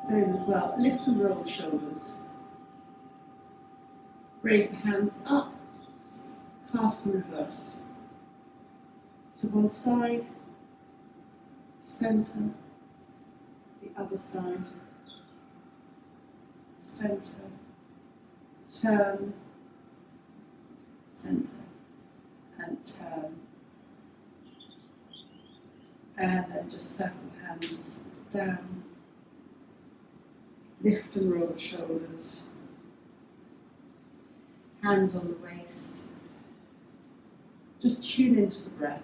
Third as well. Lift and roll the shoulders. Raise the hands up. Clasp and reverse. To one side, centre, the other side, centre, turn, centre, and turn. And then just circle hands down. Lift and roll the shoulders. Hands on the waist. Just tune into the breath.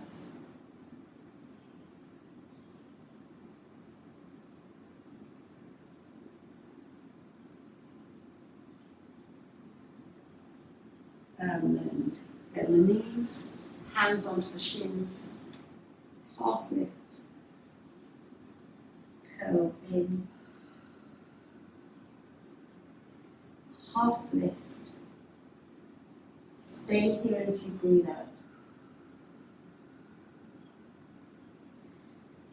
And then bend the knees, hands onto the shins, half lift, curl in, half lift. Stay here as you breathe out.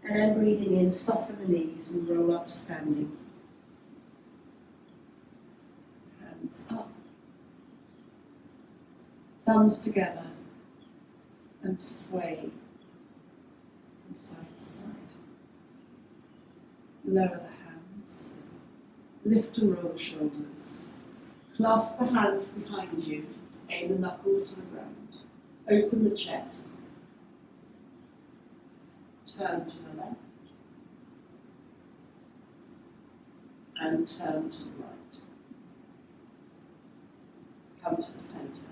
And then breathing in, soften the knees and roll up to standing. Hands up. Thumbs together and sway from side to side. Lower the hands. Lift and roll the shoulders. Clasp the hands behind you. Aim the knuckles to the ground. Open the chest. Turn to the left. And turn to the right. Come to the centre.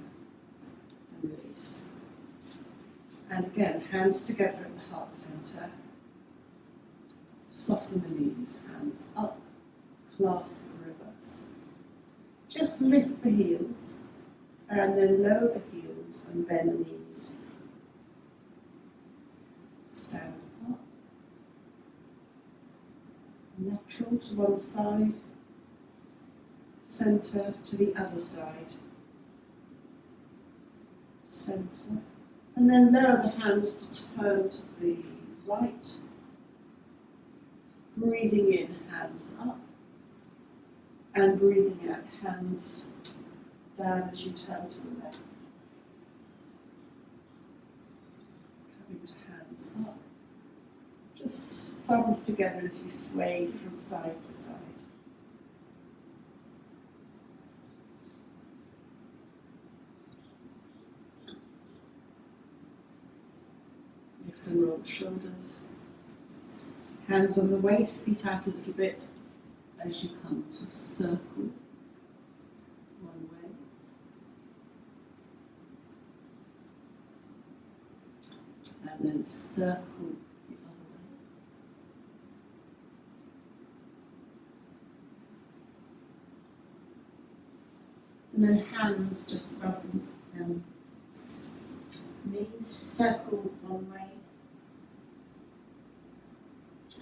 And release. And again, hands together at the heart centre. Soften the knees, hands up, clasp and reverse. Just lift the heels and then lower the heels and bend the knees. Stand up. Lateral to one side, centre to the other side. Centre, and then lower the hands to turn to the right. Breathing in, hands up, and breathing out, hands down as you turn to the left. Coming to hands up. Just thumbs together as you sway from side to side. Lift and roll the shoulders. Hands on the waist, feet out a little bit as you come to circle one way. And then circle the other way. And then hands just above them. Knees, circle one way.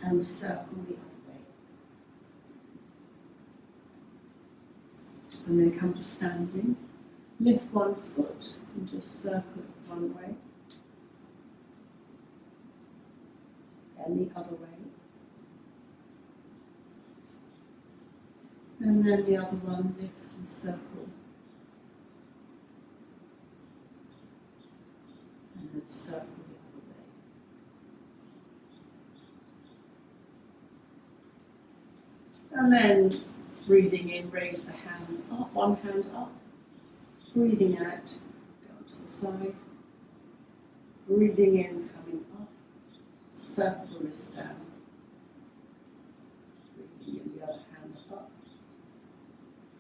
And circle the other way. And then come to standing. Lift one foot and just circle it one way. And the other way. And then the other one, lift and circle. And then circle. And then breathing in, raise the hand up, one hand up. Breathing out, go to the side. Breathing in, coming up. Circle the wrist down. Breathing in, the other hand up.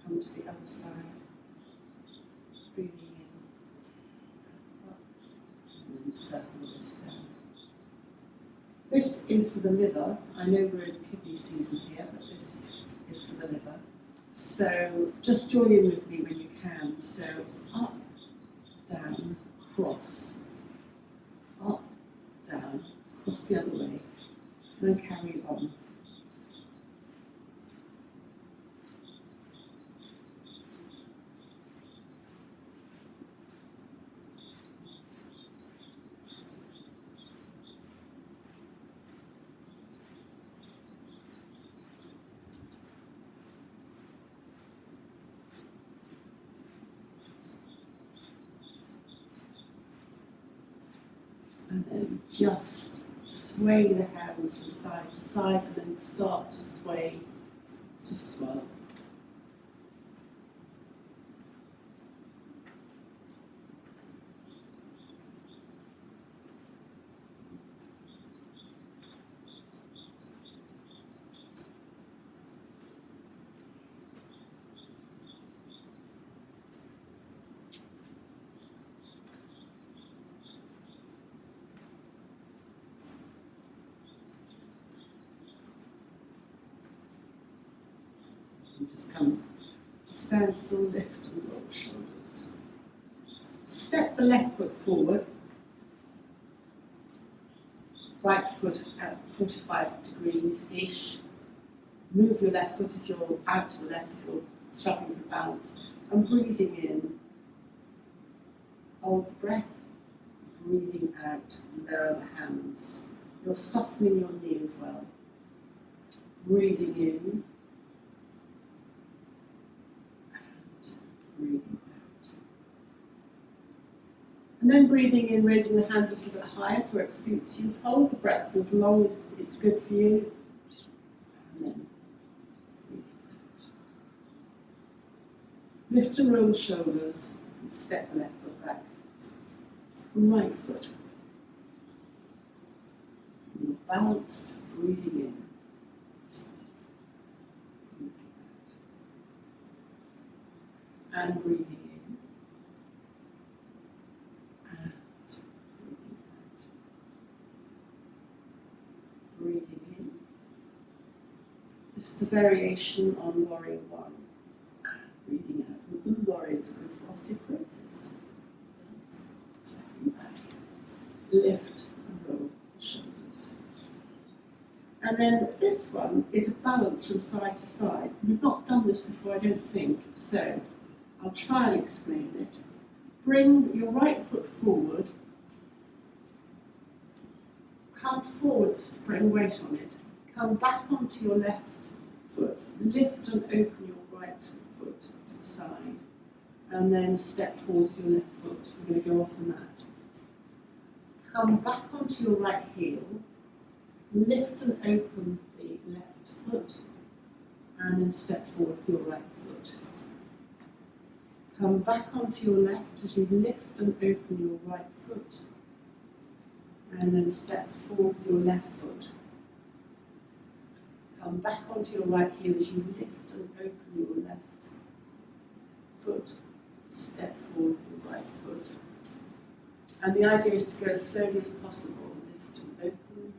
Come to the other side. Breathing in, up. And then circle the wrist down. This is for the liver. I know we're in kidney season here, but this is for the liver. So just join in with me when you can. So it's up, down, cross, up, down, cross the other way, and then carry on. just sway the hands from side to side and then start to sway to swell. And just come to stand still, lift and roll shoulders. Step the left foot forward, right foot at 45 degrees-ish. Move your left foot if you're out to the left, if you're struggling for balance. And breathing in, hold the breath. Breathing out, lower the hands. You're softening your knee as well. Breathing in, and breathing out. And then breathing in, raising the hands a little bit higher to where it suits you. Hold the breath for as long as it's good for you. And then breathing out. Lift and roll the shoulders and step the left foot back. Right foot. You're balanced, breathing in. Breathing out. And breathing in. And breathing out. Breathing in. This is a variation on Warrior One. And breathing out. And good warrior is good for osteoporosis. Stepping back. Lift and roll the shoulders. And then this one is a balance from side to side. We've not done this before, I don't think, so I'll try and explain it. Bring your right foot forward. Come forward, bring weight on it. Come back onto your left foot. Lift and open your right foot to the side. And then step forward with your left foot. We're going to go off the mat. Come back onto your right heel. Lift and open the left foot. And then step forward with your right foot. Come back onto your left as you lift and open your right foot. And then step forward with your left foot. Come back onto your right heel as you lift and open your left foot. Step forward with your right foot. And the idea is to go as slowly as possible. Lift and open.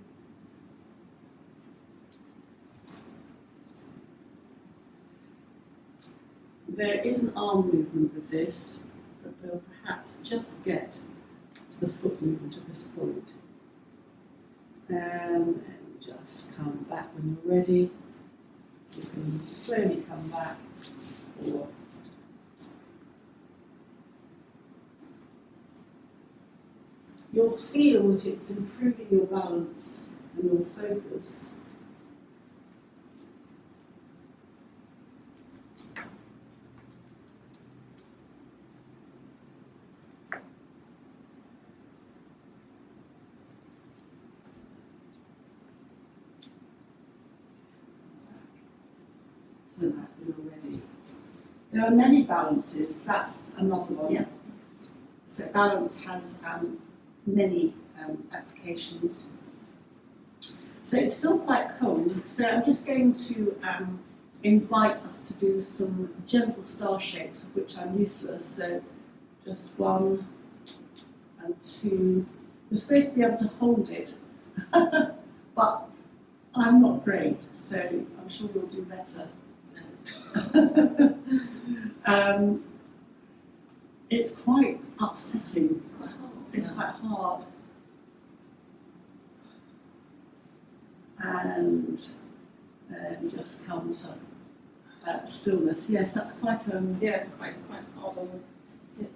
There is an arm movement with this, but we'll perhaps just get to the foot movement at this point. And then just come back when you're ready. You can slowly come back, or you'll feel that it's improving your balance and your focus. So that you're ready. There are many balances, that's another one. Yeah. So balance has many applications. So it's still quite cold, so I'm just going to invite us to do some gentle star shapes, of which I'm useless. So just 1 and 2. You're supposed to be able to hold it, but I'm not great, so I'm sure you'll do better. It's quite upsetting. It's quite hard. It's quite hard. And then just come to stillness. Yes, that's quite Yeah, it's quite hard on.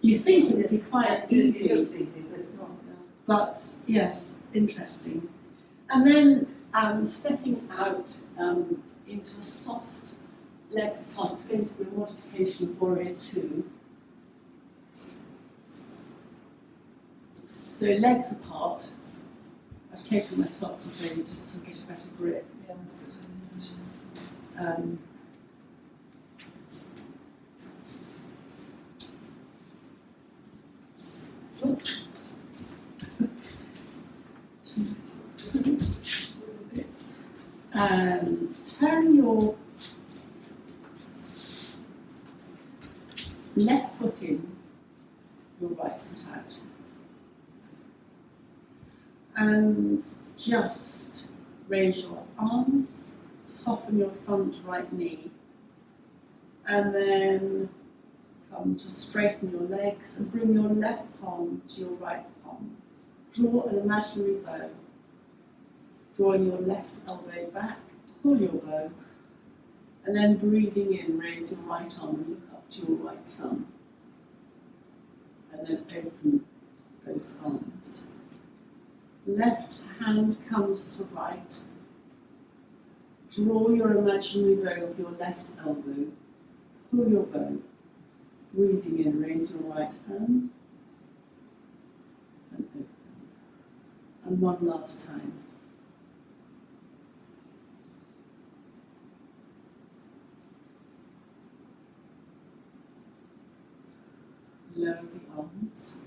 You think it would be quite easy. It looks easy, but it's not. No. But yes, interesting. And then stepping out into a soft legs apart. It's going to be a modification of Warrior 2. So legs apart, I've taken my socks off maybe just to get a better grip. Yeah, that's good. Um, Bits. and turn your left foot in, your right foot out. And just raise your arms, soften your front right knee, and then come to straighten your legs and bring your left palm to your right palm. Draw an imaginary bow, drawing your left elbow back, pull your bow, and then breathing in, raise your right arm and look up to your right thumb. And then open both arms. Left hand comes to right. Draw your imaginary bow with your left elbow. Pull your bow. Breathing in, raise your right hand. And open. And one last time. Lower the arms.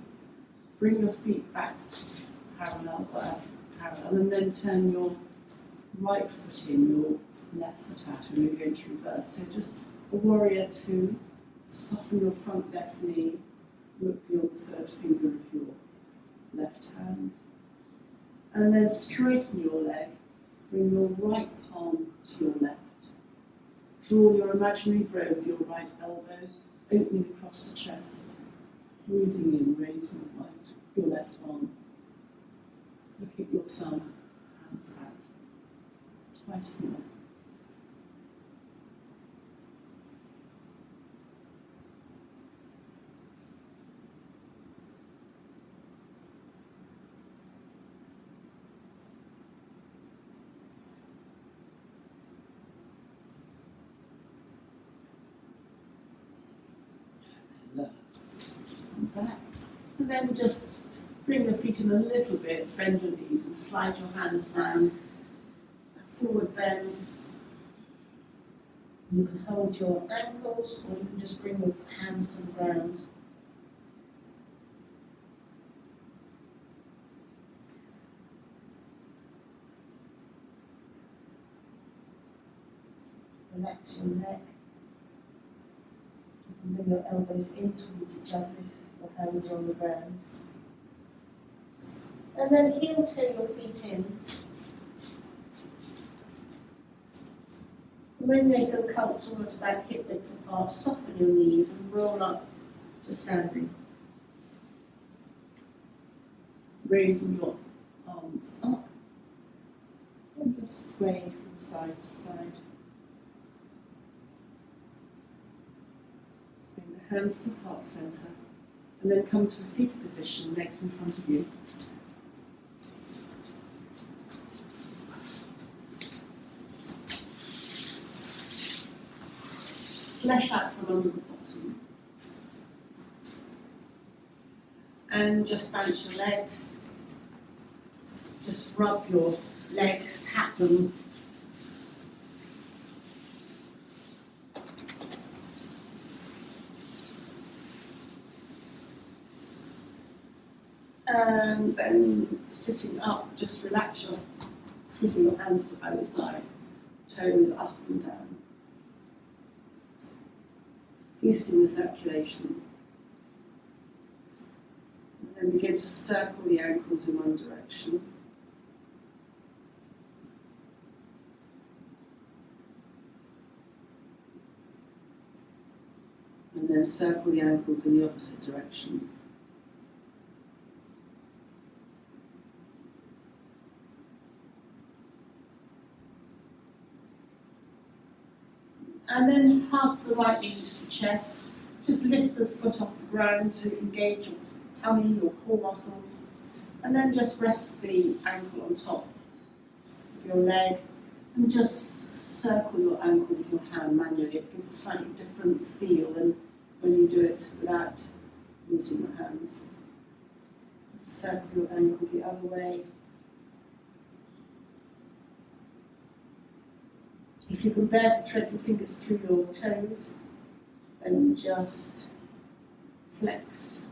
Bring your feet back to parallel, and then turn your right foot in, your left foot out, and we're going to reverse. So just a warrior two, soften your front left knee, look beyond the third finger of your left hand, and then straighten your leg, bring your right palm to your left. Draw your imaginary bow with your right elbow, opening across the chest. Breathing in, raise your left arm. Look at your thumb, hands out. Twice more. Look. Back. And then just bring your feet in a little bit, bend your knees and slide your hands down, forward bend. You can hold your ankles or you can just bring your hands to the ground. Relax your neck. You can bring your elbows in towards each other if your hands are on the ground. And then heel toe your feet in. And when they feel comfortable at about hip widths apart, soften your knees and roll up to standing. Raising your arms up and just sway from side to side. Bring the hands to the heart centre and then come to a seated position, legs in front of you. Flesh out from under the bottom. And just bounce your legs. Just rub your legs, pat them. And then sitting up, just relax your hands to either side, toes up and down. Boosting the circulation. And then begin to circle the ankles in one direction. And then circle the ankles in the opposite direction. And then hug the right knee to the chest. Just lift the foot off the ground to engage your tummy, your core muscles. And then just rest the ankle on top of your leg. And just circle your ankle with your hand manually. It gives a slightly different feel than when you do it without using your hands. Circle your ankle the other way. If you can bear to thread your fingers through your toes, then just flex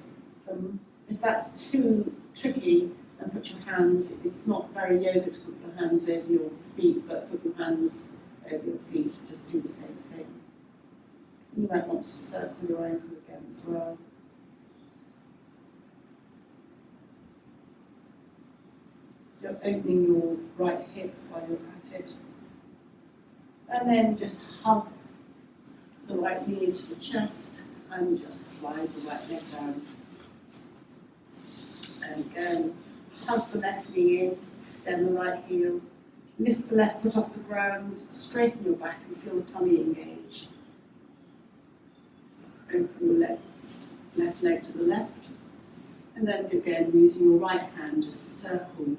them. If that's too tricky, then put your hands, it's not very yoga to put your hands over your feet, but put your hands over your feet and just do the same thing. You might want to circle your ankle again as well. You're opening your right hip while you're at it. And then just hug the right knee into the chest and just slide the right leg down. And again, hug the left knee in, extend the right heel, lift the left foot off the ground, straighten your back and feel the tummy engage. Open the left leg to the left. And then again, using your right hand, just circle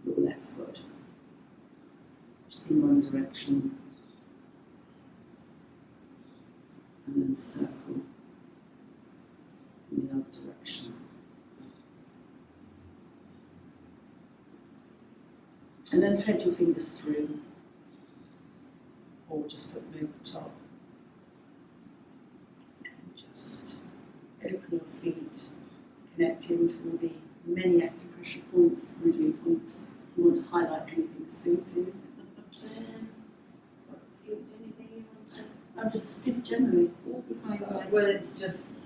your left foot in one direction. And then circle in the other direction. And then thread your fingers through, or just put them over the top. And just open your feet, connecting to all the many acupressure points, meridian points. You want to highlight anything soon, do you? Anything you want to? I'm just stiff generally. Well, it's just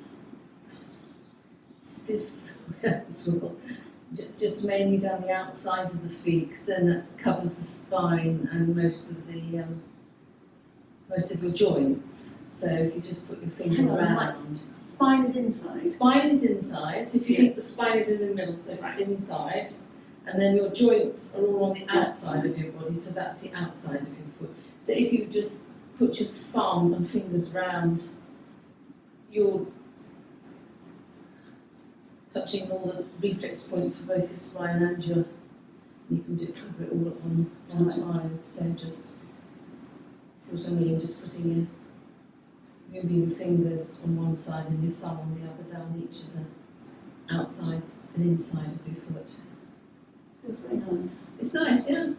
stiff as well. Just mainly down the outsides of the feet, because then that covers the spine and most of your joints. So you just put your finger around. Spine is inside. Spine is inside. So if you think Yes. the spine is in the middle, so it's Right. inside, and then your joints are all on the outside of your body. So that's the outside of your foot. So if you just put your thumb and fingers round, you're touching all the reflex points for both your spine and you can cover it all at one time. So just, see what I mean, just putting moving your fingers on one side and your thumb on the other down each of the outsides and inside of your foot. Feels very nice. It's nice, yeah?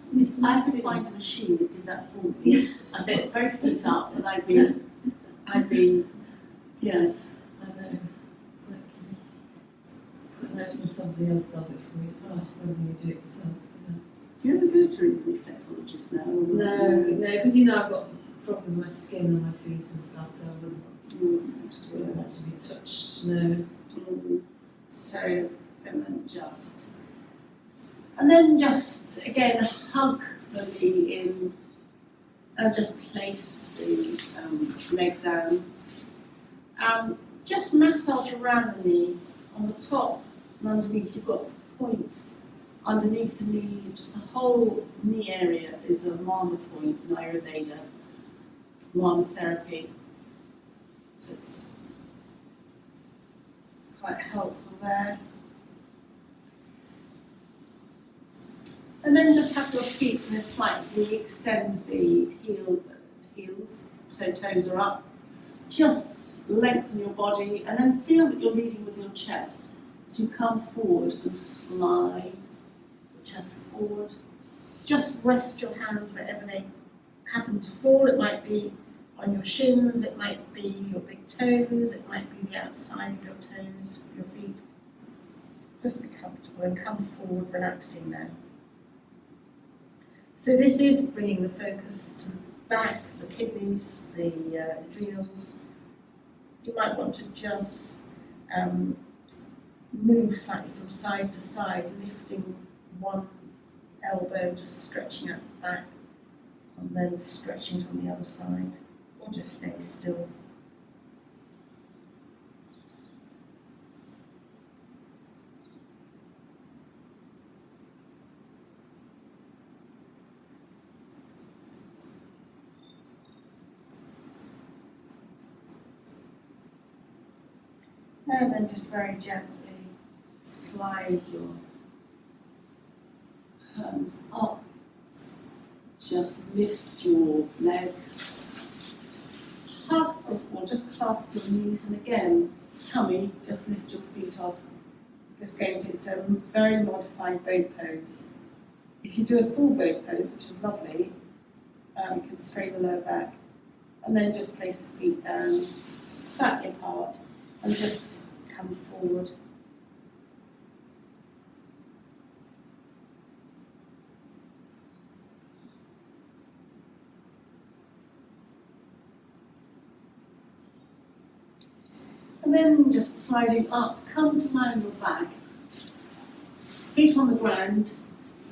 I could find a machine that did that for me. I'd put both feet up and I'd be, yes. I know. It's quite nice when somebody else does it for you. It's nice when you do it yourself. Do you ever go to a reflexologist now? No, because I've got a problem with my skin on my feet and stuff, so I wouldn't want to be touched, no. So, and then just again hug the knee in and just place the leg down. Just massage around the knee on the top and underneath. You've got points underneath the knee, just the whole knee area is a Marma point, Ayurveda, Marma therapy. So it's quite helpful there. And then just have your feet in a slightly extend the heels, so toes are up. Just lengthen your body and then feel that you're leading with your chest. So you come forward and slide your chest forward. Just rest your hands wherever they happen to fall. It might be on your shins, it might be your big toes, it might be the outside of your toes, your feet. Just be comfortable and come forward, relaxing now. So this is bringing the focus to the back, the kidneys, the adrenals. You might want to just move slightly from side to side, lifting one elbow, just stretching out the back, and then stretching it on the other side, or just stay still. And then just very gently slide your hands up. Just lift your legs. Hug or just clasp your knees, and again, tummy, just lift your feet off. Just going to, it's a very modified boat pose. If you do a full boat pose, which is lovely, You can straighten the lower back, and then just place the feet down, slightly apart, and just come forward. And then just sliding up, come to lie on your back, feet on the ground,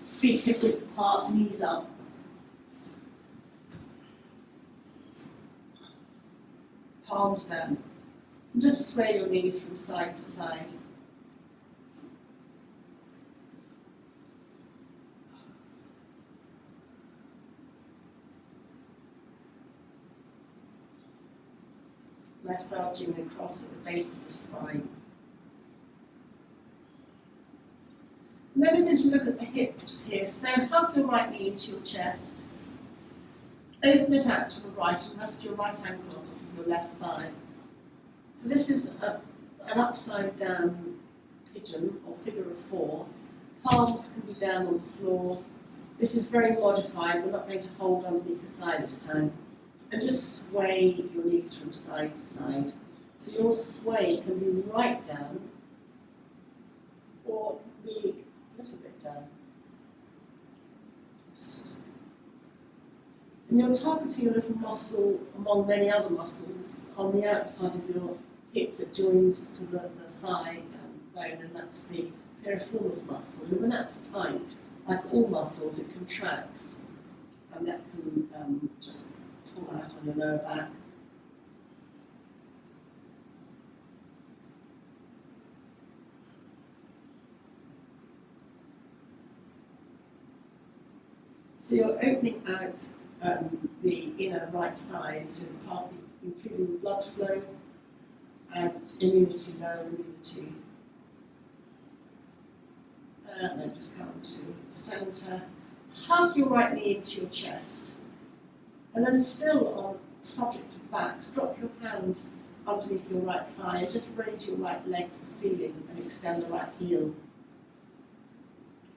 feet hip width apart, knees up. Palms down. And just sway your knees from side to side. Massaging across at the base of the spine. And then we're going to look at the hips here. So hug your right knee into your chest. Open it out to the right and rest your right ankle on top of your left thigh. So this is an upside down pigeon or figure of four. Palms can be down on the floor. This is very modified. We're not going to hold underneath the thigh this time. And just sway your knees from side to side. So your sway can be right down or it can be a little bit down. And you're targeting a little muscle among many other muscles on the outside of your hip that joins to the thigh bone, and that's the piriformis muscle. And when that's tight, like all muscles, it contracts, and that can just pull out on your lower back. So you're opening out the inner right thigh, so it's partly improving blood flow and immunity, lower immunity. And then just come to the centre. Hug your right knee into your chest. And then still on subject to backs, drop your hand underneath your right thigh and just raise your right leg to the ceiling and extend the right heel.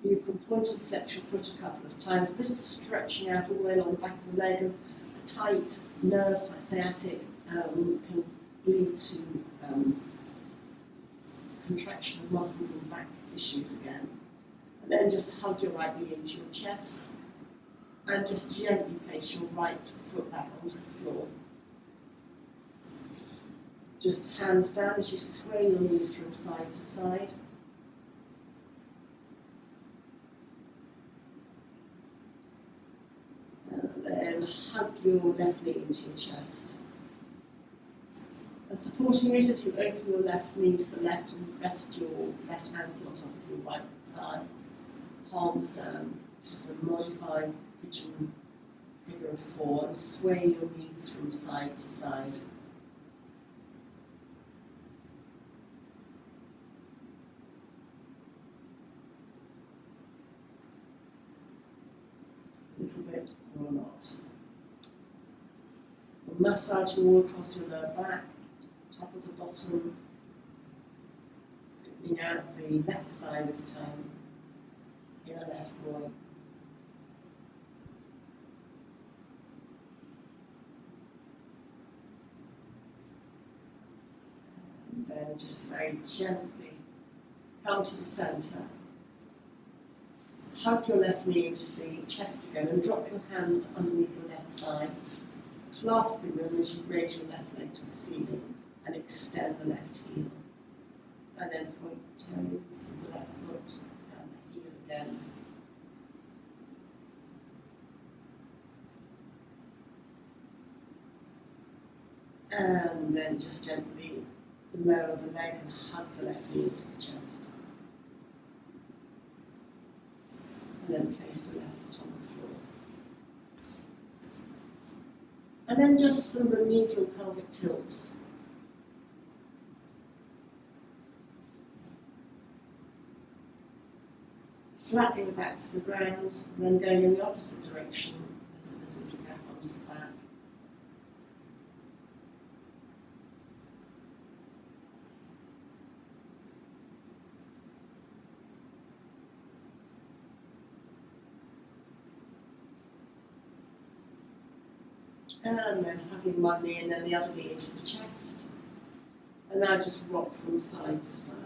You can point and flex your foot a couple of times. This is stretching out all the way along the back of the leg, and the tight nerves like sciatic can lead to contraction of muscles and back issues again. And then just hug your right knee into your chest and just gently place your right foot back onto the floor. Just hands down as you sway your knees from side to side. And then hug your left knee into your chest. And supporting it as you open your left knee to the left and rest your left ankle on top of your right thigh. Palms down. This is a modified pigeon figure of four, and sway your knees from side to side. A little bit or not. We're massaging all across your lower back, top of the bottom, opening out the left thigh this time, inner left groin. And then just very gently come to the centre. Hug your left knee into the chest again and drop your hands underneath your left thigh, clasping them as you raise your left leg to the ceiling and extend the left heel. And then point the toes of the left foot and the heel again. And then just gently lower the leg and hug the left knee into the chest. And then place the left foot on the floor. And then just some remedial pelvic tilts. Flattening the back to the ground, and then going in the opposite direction as a little gap onto the back. And then hugging one knee and then the other knee into the chest. And now just rock from side to side.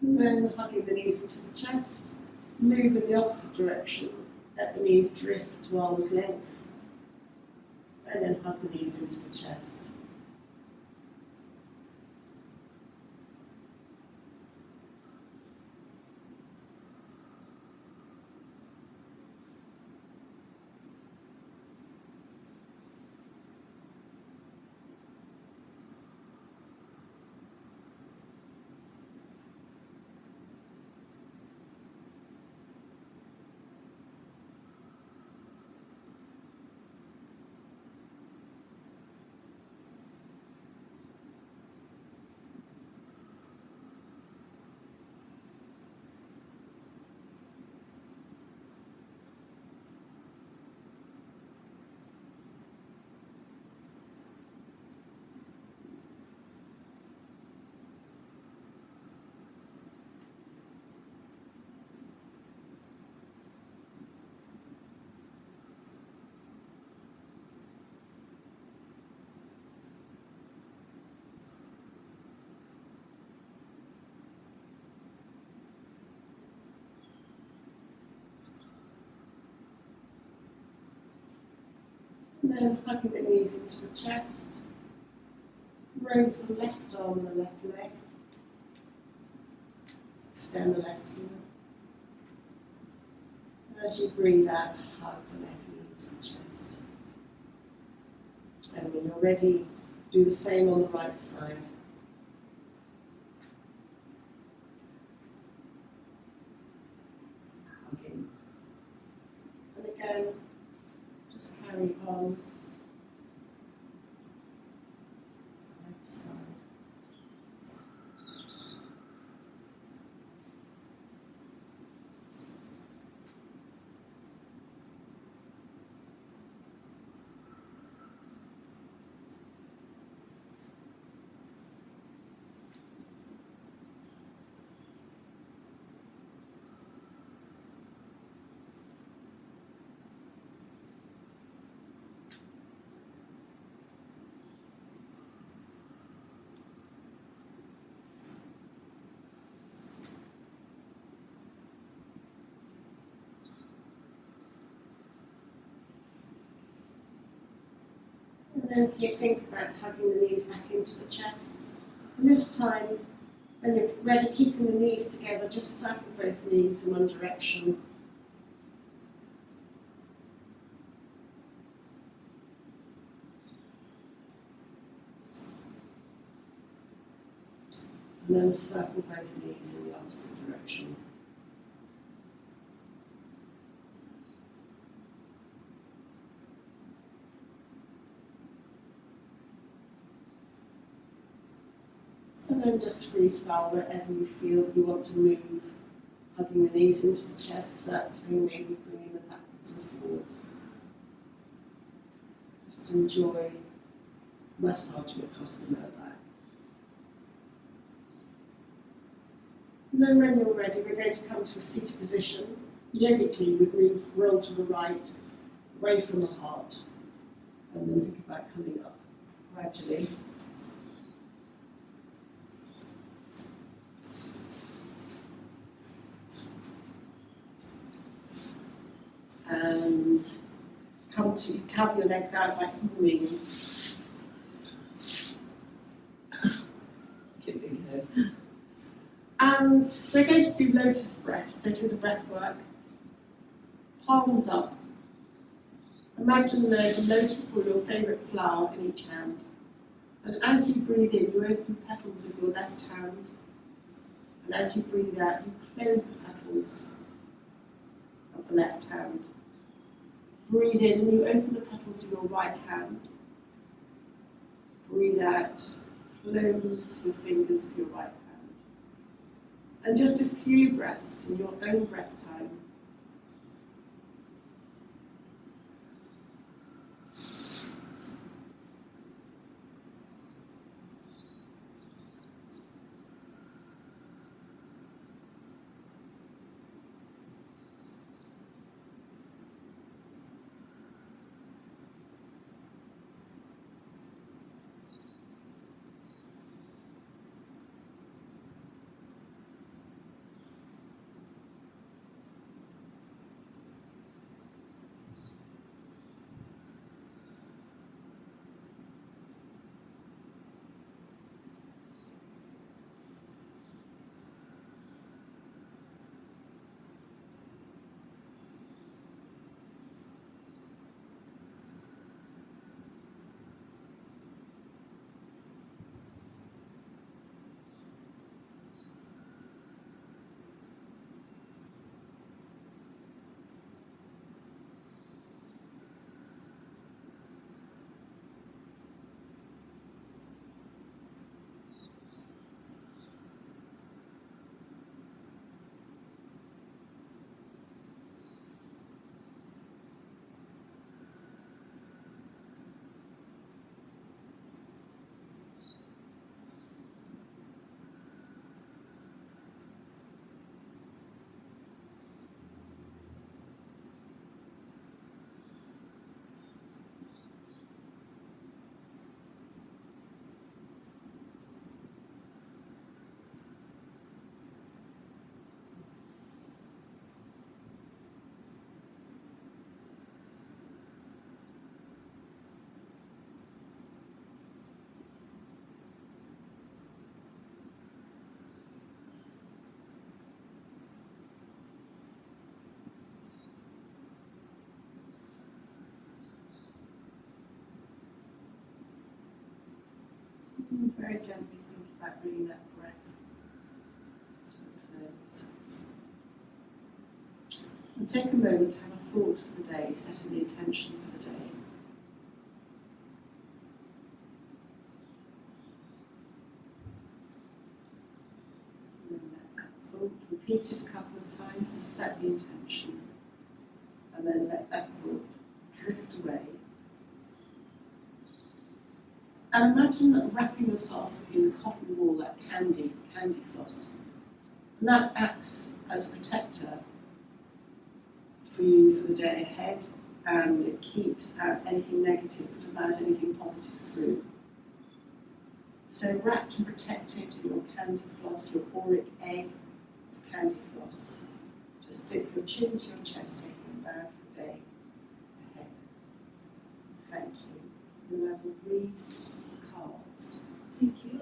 And then hugging the knees into the chest, move in the opposite direction, let the knees drift to arm's length, and then hug the knees into the chest. And then hugging the knees into the chest, raise the left arm and the left leg, extend the left heel. And as you breathe out, hug the left knee into the chest. And when you're ready, do the same on the right side. Hugging. And again, just carry on. Left side. And then you think about hugging the knees back into the chest. And this time, when you're ready, keeping the knees together, just circle both knees in one direction. And then circle both knees in the opposite direction. And then just freestyle wherever you feel you want to move, hugging the knees into the chest, circling, maybe bringing them backwards and forwards. Just enjoy massaging across the lower back. And then when you're ready, we're going to come to a seated position. Yogically, we roll to the right, away from the heart, and then think about coming up gradually. And come to cover your legs out like wings. And we're going to do lotus breath. So it is a breath work. Palms up. Imagine there's a lotus or your favourite flower in each hand. And as you breathe in, you open the petals of your left hand. And as you breathe out, you close the petals of the left hand. Breathe in, and you open the petals of your right hand. Breathe out, close your fingers of your right hand. And just a few breaths in your own breath time. And very gently think about bringing that breath to a close. And take a moment to have a thought for the day, setting the intention for the day. And then let that thought repeat it a couple of times to set the intention. And then let that thought drift away. And imagine wrapping yourself in cotton wool, like candy floss. And that acts as a protector for you for the day ahead, and it keeps out anything negative but allows anything positive through. So wrapped and protected in your candy floss, your auric egg of candy floss. Just dip your chin to your chest, taking a bow for the day ahead. Thank you. And I will read the cards. Thank you.